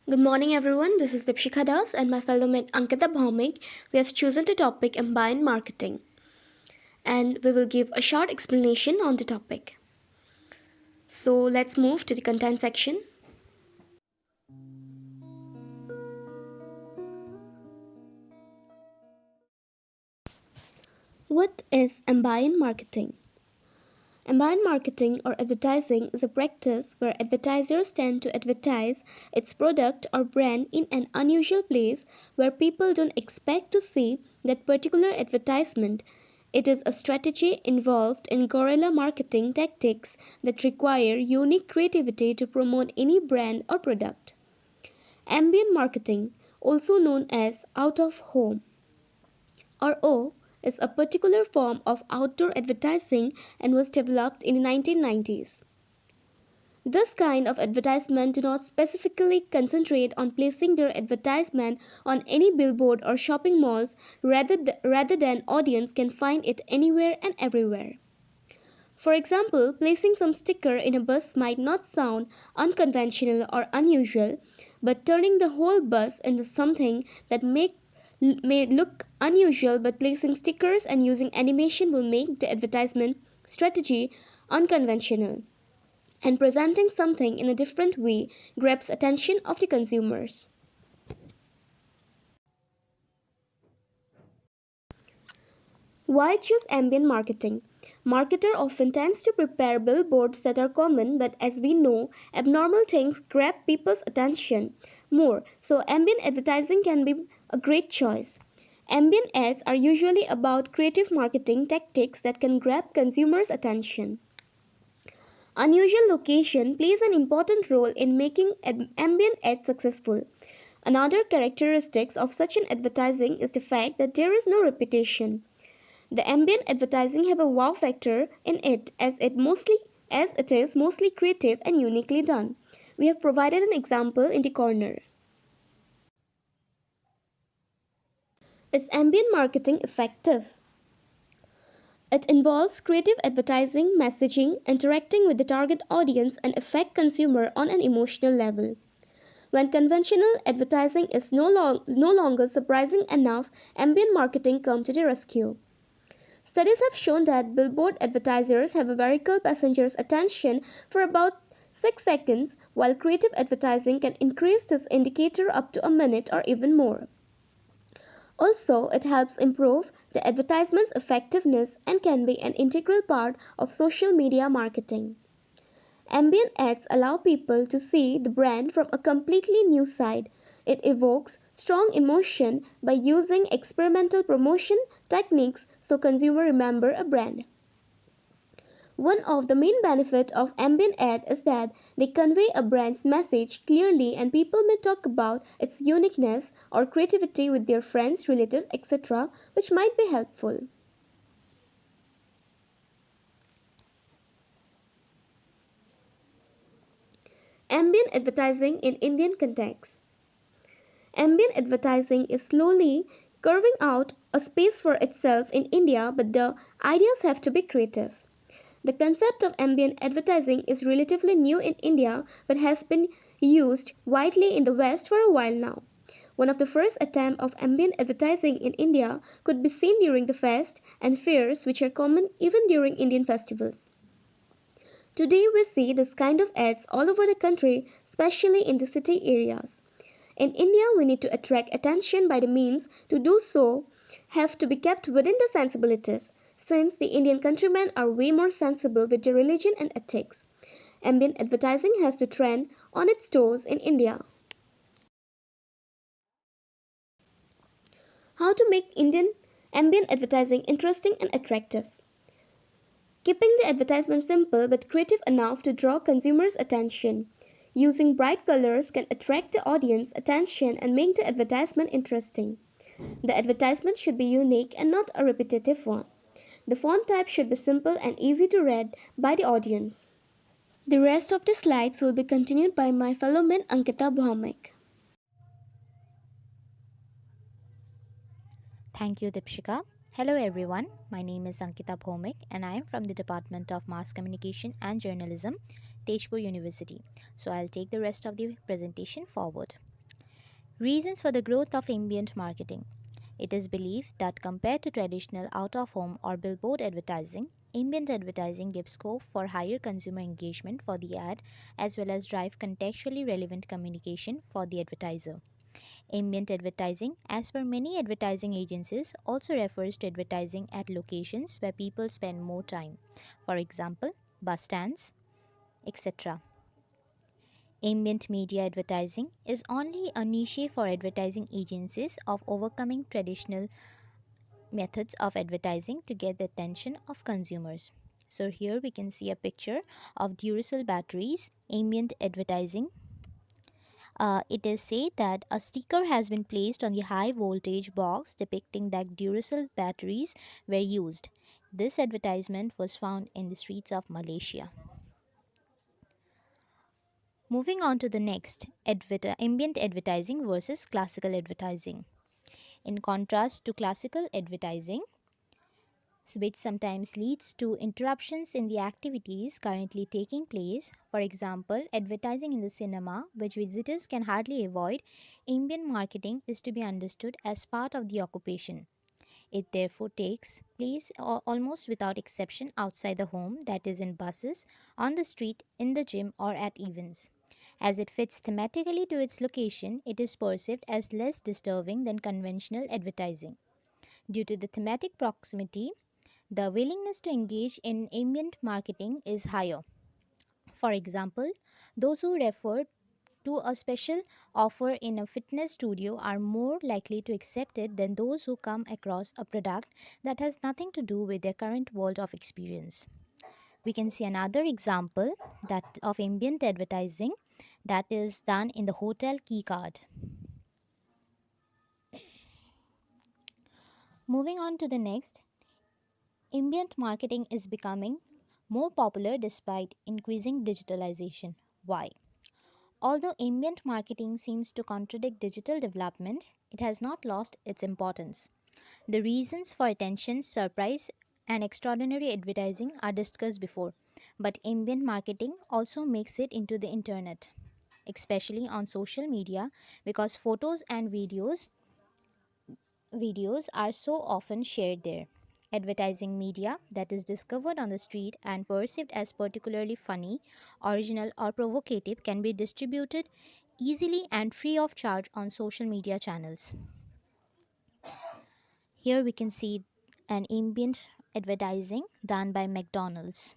Good morning, everyone. This is Dipshika Das and my fellow mate Ankita Bhaumik. We have chosen the topic Combined Marketing, and we will give a short explanation on the topic. So let's move to the content section. What is ambient marketing? Ambient marketing or advertising is a practice where advertisers tend to advertise its product or brand in an unusual place where people don't expect to see that particular advertisement. It is a strategy involved in guerrilla marketing tactics that require unique creativity to promote any brand or product. Ambient marketing, also known as out of home or O, is a particular form of outdoor advertising and was developed in the 1990s. This kind of advertisement do not specifically concentrate on placing their advertisement on any billboard or shopping malls rather than audience can find it anywhere and everywhere. For example, placing some sticker in a bus might not sound unconventional or unusual, but turning the whole bus into something that may look unusual, but placing stickers and using animation will make the advertisement strategy unconventional, and presenting something in a different way grabs attention of the consumers. Why choose ambient marketing? Marketer often tends to prepare billboards that are common, but as we know, abnormal things grab people's attention more, so ambient advertising can be a great choice. Ambient ads are usually about creative marketing tactics that can grab consumers' attention. Unusual location plays an important role in making ambient ads successful. Another characteristic of such an advertising is the fact that there is no repetition. The ambient advertising have a wow factor in it as it is mostly creative and uniquely done. We have provided an example in the corner. Is ambient marketing effective? It involves creative advertising, messaging, interacting with the target audience and affect consumer on an emotional level. When conventional advertising is no longer surprising enough, ambient marketing comes to the rescue. Studies have shown that billboard advertisers have a vehicle passengers' attention for about 6 seconds, while creative advertising can increase this indicator up to a minute or even more. Also, it helps improve the advertisement's effectiveness and can be an integral part of social media marketing. Ambient ads allow people to see the brand from a completely new side. It evokes strong emotion by using experimental promotion techniques so consumers remember a brand. One of the main benefits of ambient ad is that they convey a brand's message clearly and people may talk about its uniqueness or creativity with their friends, relatives, etc., which might be helpful. Ambient advertising in Indian context. Ambient advertising is slowly carving out a space for itself in India, but the ideas have to be creative. The concept of ambient advertising is relatively new in India but has been used widely in the West for a while now. One of the first attempts of ambient advertising in India could be seen during the fest and fairs, which are common even during Indian festivals. Today we see this kind of ads all over the country, especially in the city areas. In India, we need to attract attention by the means to do so have to be kept within the sensibilities, since the Indian countrymen are way more sensible with their religion and ethics. Ambient advertising has to trend on its toes in India. How to make Indian ambient advertising interesting and attractive? Keeping the advertisement simple but creative enough to draw consumers' attention. Using bright colors can attract the audience attention and make the advertisement interesting. The advertisement should be unique and not a repetitive one. The font type should be simple and easy to read by the audience. The rest of the slides will be continued by my fellow man Ankita Bhaumik. Thank you, Dipshika. Hello, everyone. My name is Ankita Bhomik, and I am from the Department of Mass Communication and Journalism, Tejpur University. So, I'll take the rest of the presentation forward. Reasons for the growth of ambient marketing. It is believed that compared to traditional out of home or billboard advertising, ambient advertising gives scope for higher consumer engagement for the ad as well as drive contextually relevant communication for the advertiser. Ambient advertising, as per many advertising agencies, also refers to advertising at locations where people spend more time, for example, bus stands, etc. Ambient media advertising is only a niche for advertising agencies of overcoming traditional methods of advertising to get the attention of consumers. So here we can see a picture of Duracell batteries, ambient advertising. It is said that a sticker has been placed on the high voltage box depicting that Duracell batteries were used. This advertisement was found in the streets of Malaysia. Moving on to the next, ambient advertising versus classical advertising. In contrast to classical advertising, which sometimes leads to interruptions in the activities currently taking place. For example, advertising in the cinema, which visitors can hardly avoid, ambient marketing is to be understood as part of the occupation. It therefore takes place almost without exception outside the home, that is, in buses, on the street, in the gym, or at events. As it fits thematically to its location, it is perceived as less disturbing than conventional advertising. Due to the thematic proximity, the willingness to engage in ambient marketing is higher. For example, those who refer to a special offer in a fitness studio are more likely to accept it than those who come across a product that has nothing to do with their current world of experience. We can see another example that of ambient advertising that is done in the hotel key card. Moving on to the next, ambient marketing is becoming more popular despite increasing digitalization. Why? Although ambient marketing seems to contradict digital development, it has not lost its importance. The reasons for attention, surprise, and extraordinary advertising are discussed before, but ambient marketing also makes it into the internet, especially on social media, because photos and videos are so often shared there. Advertising media that is discovered on the street and perceived as particularly funny, original, or provocative can be distributed easily and free of charge on social media channels. Here we can see an ambient advertising done by McDonald's.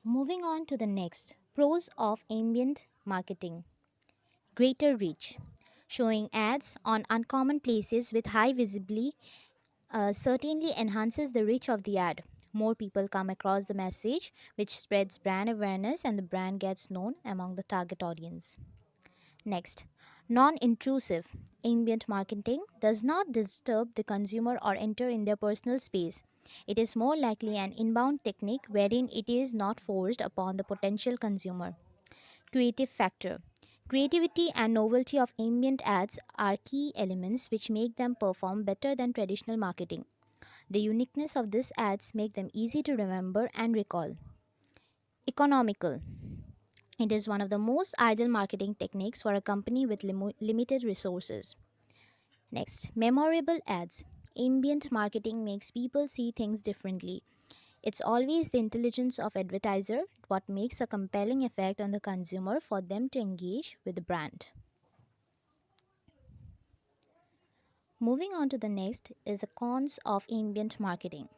Moving on to the next, pros of ambient marketing. Greater reach. Showing ads on uncommon places with high visibility certainly enhances the reach of the ad. More people come across the message, which spreads brand awareness and the brand gets known among the target audience. Next, non intrusive. Ambient marketing does not disturb the consumer or enter in their personal space. It is more likely an inbound technique wherein it is not forced upon the potential consumer. Creative factor. Creativity and novelty of ambient ads are key elements which make them perform better than traditional marketing. The uniqueness of these ads make them easy to remember and recall. Economical. It is one of the most ideal marketing techniques for a company with limited resources. Next, memorable ads. Ambient marketing makes people see things differently. It's always the intelligence of advertiser what makes a compelling effect on the consumer for them to engage with the brand. Moving on to the next is the cons of ambient marketing.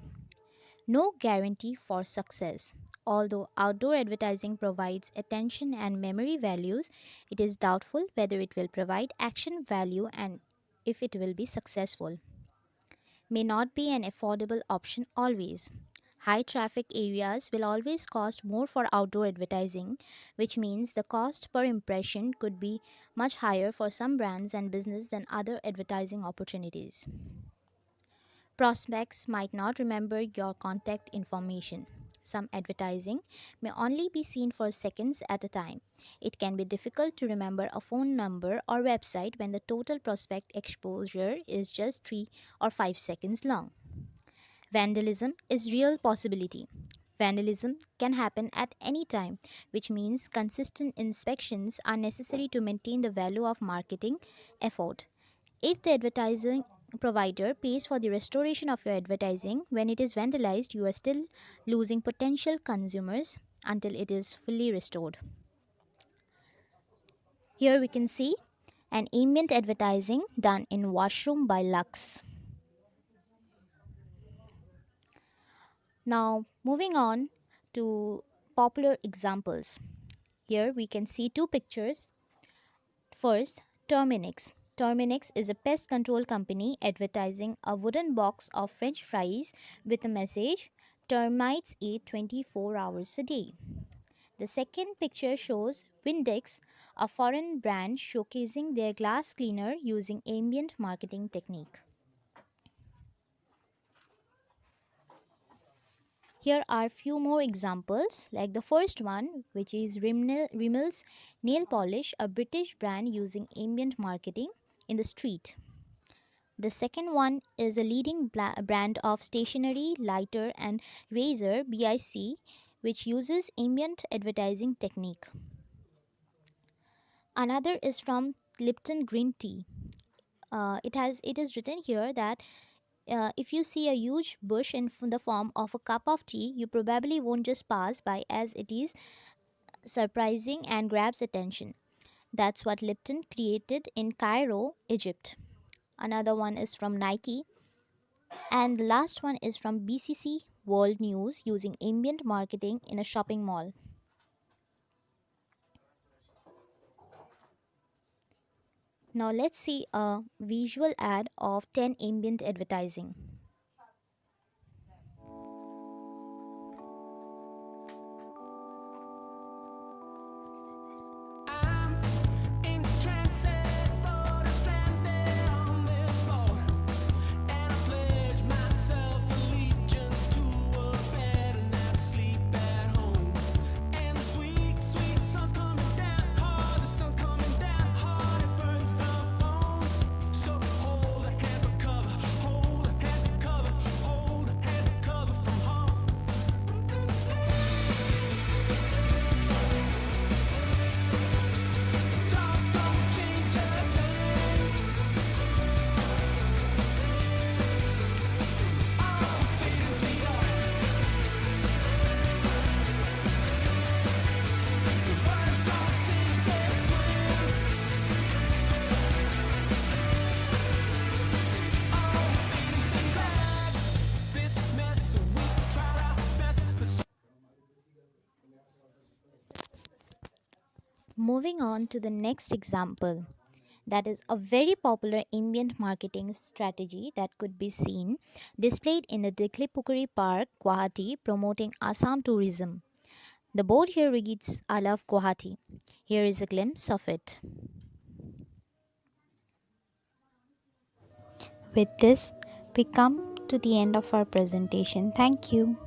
No guarantee for success. Although outdoor advertising provides attention and memory values, it is doubtful whether it will provide action value and if it will be successful. May not be an affordable option always. High traffic areas will always cost more for outdoor advertising, which means the cost per impression could be much higher for some brands and business than other advertising opportunities. Prospects might not remember your contact information. Some advertising may only be seen for seconds at a time. It can be difficult to remember a phone number or website when the total prospect exposure is just 3 or 5 seconds long. Vandalism is real possibility. Vandalism can happen at any time, which means consistent inspections are necessary to maintain the value of marketing effort. If the advertising provider pays for the restoration of your advertising when it is vandalized, you are still losing potential consumers until it is fully restored. Here we can see an ambient advertising done in washroom by Lux. Now, moving on to popular examples. Here we can see two pictures. First, Terminix. Terminix is a pest control company advertising a wooden box of french fries with a message: termites eat 24 hours a day. The second picture shows Windex, a foreign brand showcasing their glass cleaner using ambient marketing technique. Here are few more examples, like the first one, which is Rimmel's nail polish, a British brand using ambient marketing in the street. The second one is a leading brand of stationery, lighter, and razor, BIC, which uses ambient advertising technique. Another is from Lipton Green Tea. It is written here that if you see a huge bush in the form of a cup of tea, you probably won't just pass by, as it is surprising and grabs attention. That's what Lipton created in Cairo, Egypt. Another one is from Nike, and the last one is from BCC World News using ambient marketing in a shopping mall. Now let's see a visual ad of 10 ambient advertising. I'm in transit, thought stranded on this boat, and I pledge myself allegiance to a better night's sleep at home. And the sweet, sweet sun's coming down hard. The sun's coming down hard. It burns the bones. So hold a hand for cover, hold a hand for cover, hold a hand for cover from home. Talk don't change a thing. Oh, it's fading freedom. Words don't sink their swims. Oh, it's fading freedom. This mess, so we tried our best. Moving on to the next example, that is a very popular ambient marketing strategy that could be seen displayed in the Diklipukuri Park, Guwahati, promoting Assam tourism. The board here reads, I love Guwahati. Here is a glimpse of it. With this, we come to the end of our presentation. Thank you.